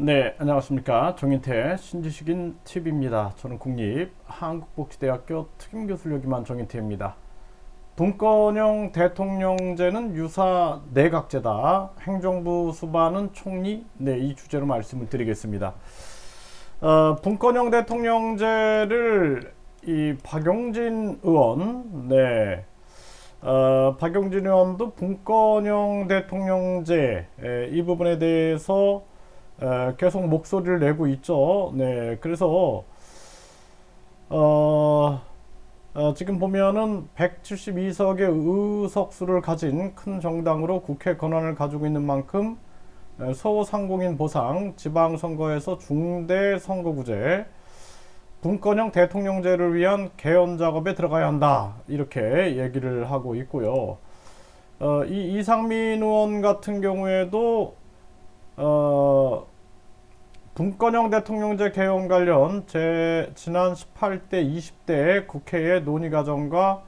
네, 안녕하십니까. 정인태 신지식인 TV입니다. 저는 국립한국복지대학교 특임교수를 역임한 정인태입니다. 분권형 대통령제는 유사 내각제다. 행정부 수반은 총리. 네, 이 주제로 말씀을 드리겠습니다. 분권형 대통령제를 이 박용진 의원, 네, 박용진 의원도 분권형 대통령제 이 부분에 대해서 계속 목소리를 내고 있죠. 네, 그래서 지금 보면은 172석의 의석수를 가진 큰 정당으로 국회 권한을 가지고 있는 만큼 소상공인 보상, 지방선거에서 중대 선거구제, 분권형 대통령제를 위한 개헌 작업에 들어가야 한다. 이렇게 얘기를 하고 있고요. 이 이상민 의원 같은 경우에도 분권형 대통령제 개헌 관련 지난 18대, 20대 국회의 논의 과정과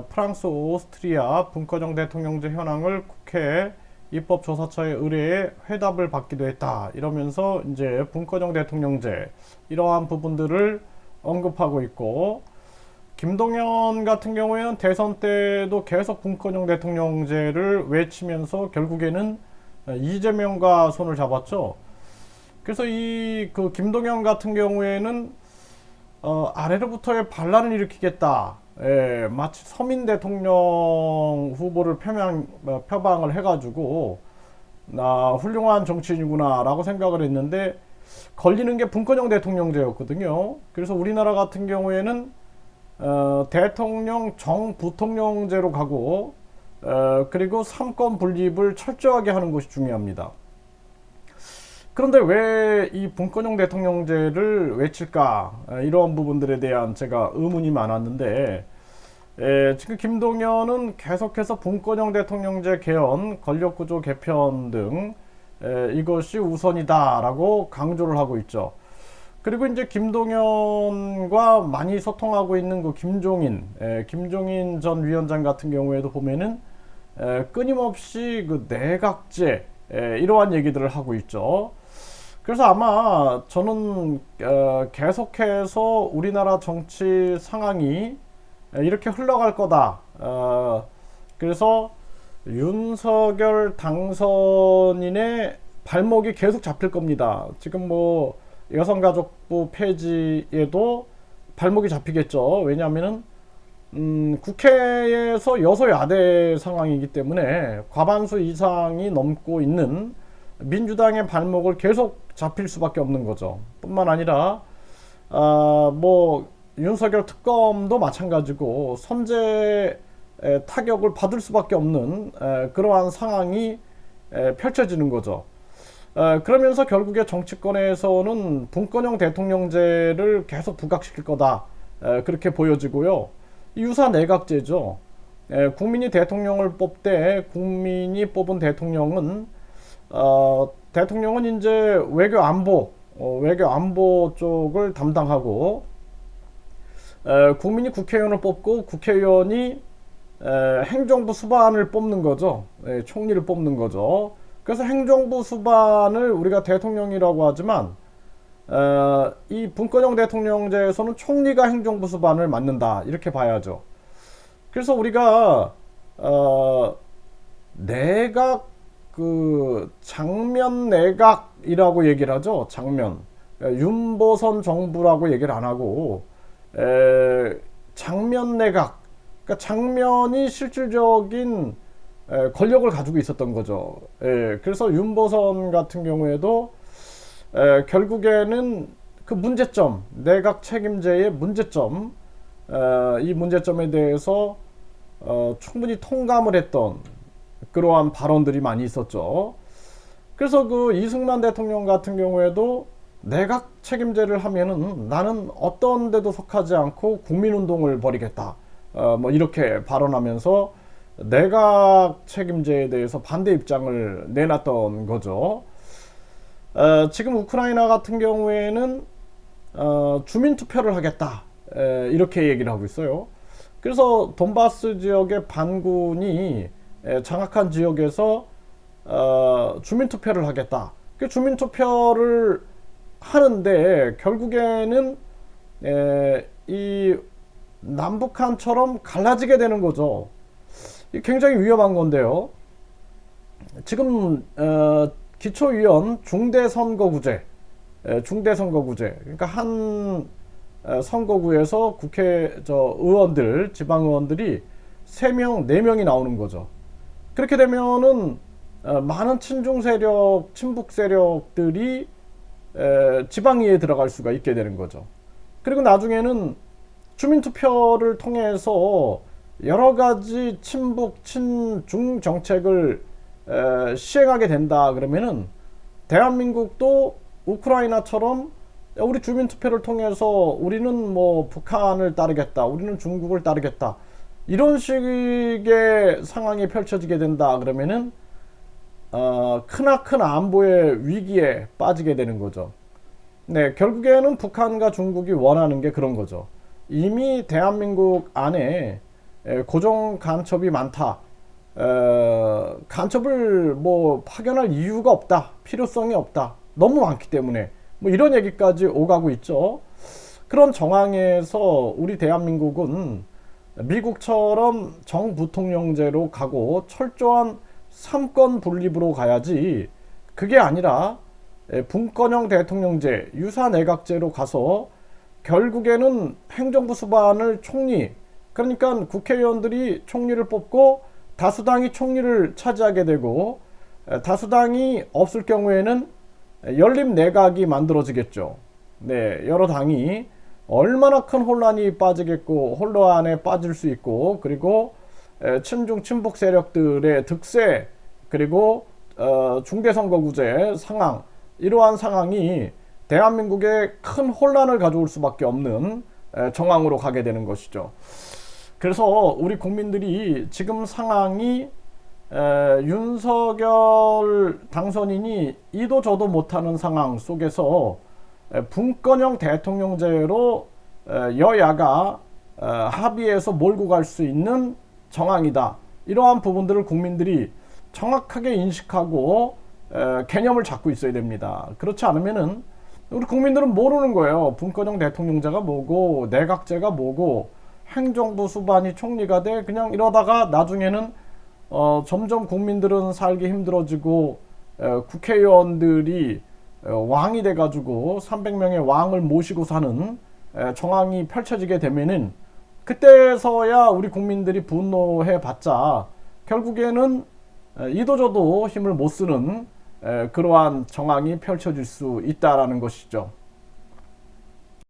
프랑스, 오스트리아 분권형 대통령제 현황을 국회 입법조사처의 의뢰에 회답을 받기도 했다. 이러면서 이제 분권형 대통령제 이러한 부분들을 언급하고 있고, 김동연 같은 경우에는 대선 때도 계속 분권형 대통령제를 외치면서 결국에는 이재명과 손을 잡았죠. 그래서 그 김동연 같은 경우에는 아래로부터의 반란을 일으키겠다. 마치 서민 대통령 후보를 표방을 해가지고 나 훌륭한 정치인이구나 라고 생각을 했는데, 걸리는 게 분권형 대통령제였거든요. 그래서 우리나라 같은 경우에는 대통령 정부통령제로 가고, 그리고 삼권 분립을 철저하게 하는 것이 중요합니다. 그런데 왜 이 분권형 대통령제를 외칠까? 이러한 부분들에 대한 제가 의문이 많았는데, 지금 김동연은 계속해서 분권형 대통령제 개헌, 권력구조 개편 등 이것이 우선이다라고 강조를 하고 있죠. 그리고 이제 김동연과 많이 소통하고 있는 그 김종인 전 위원장 같은 경우에도 보면은 끊임없이 그 내각제 이러한 얘기들을 하고 있죠. 그래서 아마 저는 계속해서 우리나라 정치 상황이 이렇게 흘러갈 거다. 그래서 윤석열 당선인의 발목이 계속 잡힐 겁니다. 지금 뭐 여성가족부 폐지에도 발목이 잡히겠죠. 왜냐하면은 국회에서 여소야대 상황이기 때문에 과반수 이상이 넘고 있는 민주당의 발목을 계속 잡힐 수밖에 없는 거죠. 뿐만 아니라 뭐 윤석열 특검도 마찬가지고 선제 타격을 받을 수밖에 없는 그러한 상황이 펼쳐지는 거죠. 그러면서 결국에 정치권에서는 분권형 대통령제를 계속 부각시킬 거다. 그렇게 보여지고요. 유사 내각제죠. 국민이 대통령을 뽑되 국민이 뽑은 대통령은 대통령은 이제 외교 안보 쪽을 담당하고, 국민이 국회의원을 뽑고 국회의원이 행정부 수반을 뽑는 거죠. 총리를 뽑는 거죠. 그래서 행정부 수반을 우리가 대통령이라고 하지만 이 분권형 대통령제에서는 총리가 행정부 수반을 맡는다 이렇게 봐야죠. 그래서 우리가 내각 장면 내각이라고 얘기를 하죠. 장면 윤보선 정부라고 얘기를 안 하고 장면 내각, 그러니까 장면이 실질적인 권력을 가지고 있었던 거죠. 그래서 윤보선 같은 경우에도 결국에는 그 문제점, 내각 책임제의 문제점, 이 문제점에 대해서 충분히 통감을 했던 그러한 발언들이 많이 있었죠. 그래서 그 이승만 대통령 같은 경우에도 내각 책임제를 하면은 나는 어떤 데도 속하지 않고 국민운동을 벌이겠다. 뭐 이렇게 발언하면서 내각 책임제에 대해서 반대 입장을 내놨던 거죠. 지금 우크라이나 같은 경우에는 주민투표를 하겠다. 이렇게 얘기를 하고 있어요. 그래서 돈바스 지역의 반군이 장악한 지역에서 주민투표를 하겠다. 그 주민투표를 하는데 결국에는 이 남북한처럼 갈라지게 되는 거죠. 굉장히 위험한 건데요. 지금 기초위원 중대선거구제 그러니까 한 선거구에서 의원들 지방의원들이 3명 4명이 나오는 거죠. 그렇게 되면은 많은 친중 세력 친북 세력들이 지방의회에 들어갈 수가 있게 되는 거죠. 그리고 나중에는 주민투표를 통해서 여러 가지 친북 친중 정책을 시행하게 된다 그러면은 대한민국도 우크라이나처럼 우리 주민투표를 통해서 우리는 뭐 북한을 따르겠다, 우리는 중국을 따르겠다, 이런 식의 상황이 펼쳐지게 된다 그러면은 크나큰 안보의 위기에 빠지게 되는 거죠. 네, 결국에는 북한과 중국이 원하는 게 그런 거죠. 이미 대한민국 안에 고정 간첩이 많다. 간첩을 뭐 파견할 이유가 없다. 필요성이 없다. 너무 많기 때문에 뭐 이런 얘기까지 오가고 있죠. 그런 정황에서 우리 대한민국은 미국처럼 정부통령제로 가고 철저한 삼권 분립으로 가야지, 그게 아니라 분권형 대통령제, 유사내각제로 가서 결국에는 행정부 수반을 총리, 그러니까 국회의원들이 총리를 뽑고 다수당이 총리를 차지하게 되고, 다수당이 없을 경우에는 연립내각이 만들어지겠죠. 네, 여러 당이 얼마나 큰 혼란이 빠지겠고, 혼란에 빠질 수 있고, 그리고 친중 친북 세력들의 득세, 그리고 중대선거구제 상황, 이러한 상황이 대한민국에 큰 혼란을 가져올 수밖에 없는 정황으로 가게 되는 것이죠. 그래서 우리 국민들이 지금 상황이 윤석열 당선인이 이도 저도 못하는 상황 속에서 분권형 대통령제로 여야가 합의해서 몰고 갈 수 있는 정황이다. 이러한 부분들을 국민들이 정확하게 인식하고 개념을 잡고 있어야 됩니다. 그렇지 않으면은 우리 국민들은 모르는 거예요. 분권형 대통령제가 뭐고 내각제가 뭐고 행정부 수반이 총리가 돼, 그냥 이러다가 나중에는 점점 국민들은 살기 힘들어지고 국회의원들이 왕이 돼가지고 300명의 왕을 모시고 사는 정황이 펼쳐지게 되면은 그때서야 우리 국민들이 분노해 봤자 결국에는 이도저도 힘을 못 쓰는 그러한 정황이 펼쳐질 수 있다라는 것이죠.